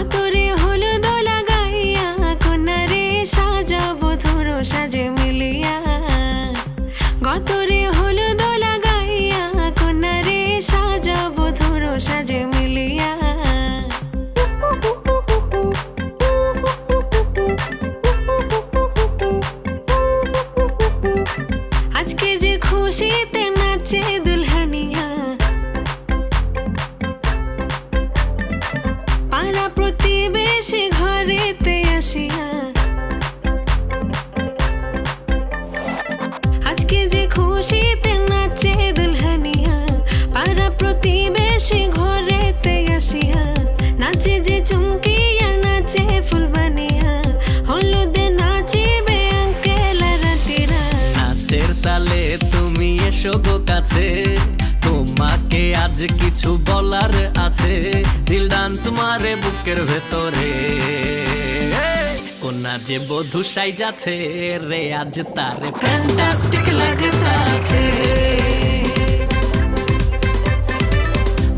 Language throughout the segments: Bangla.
গতরে হলুদ লাগাইয়া কন্যারে সাজাবো ধরো সাজে মিলিয়া। গতরে হলুদ লাগাইয়া কন্যারে সাজাবো ধরো সাজে মিলিয়া। আজকে যে খুশিতে নাচে দুলহানিয়া, পাড়া প্রতিবেশী ঘরেতে আসিয়া। আজকে যে খুশিতে নাচে দুলহানিয়া, পাড়া প্রতিবেশী ঘরেতে আসিয়া। নাচে যে চুমকিয়া নাচে ফুলবানিয়া, হলুদে নাচিবে আঙ্কেল আর আন্টিরা। নাচের তালে তুমি এসো গো কাছে, তোমাকে আজ কিছু বলার আছে। দিল ডান্স মারে বুকের ভেতরে, কন্যা যে বধূ সাইজাছে রে আজ তারে ফ্যান্টাস্টিক লাগতাছে।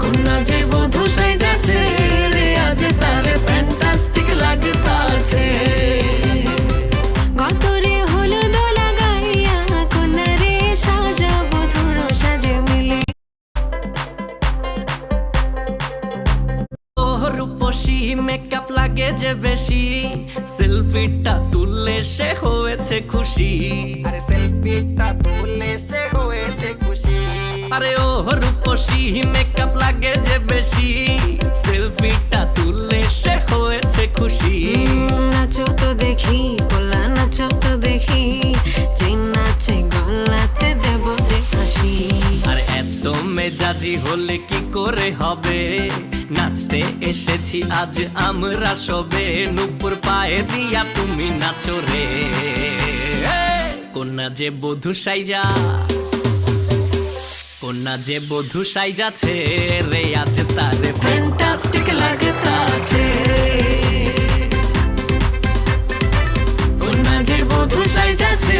কন্যা যে বধূ সাইজাছে রে আজ তারে ফ্যান্টাস্টিক লাগতাছে। গতরে হলুদ লাগাইয়া কন্যারে সাজাবো ধরো সাজে মিলিয়া। রূপসী মেকআপ লাগে যে বেশি, সেলফিটা তুললে সে হয়েছে খুশি। আরে সেলফিটা তুললে সে হয়েছে খুশি। আরে ও রূপসী মেকআপ লাগে যে বেশি, সেলফিটা তুললে সে হয়েছে খুশি। নাচো তো দেখি গোলা, নাচো তো দেখি, যে নাচে গলাতে দেব যে হাসি। আর এত মেজাজি হলে কি করে হবে, নাচতে এসেছি আজ আমরা সবে। নুপুর পায়ে দিয়া তুমি নাচো রে, কন্যা যে বধূ সাইজা, কন্যা যে বধূ সাইজাছে রে আজ তারে ফ্যান্টাস্টিক লাগতাছে। কন্যা যে বধূ সাইজাছে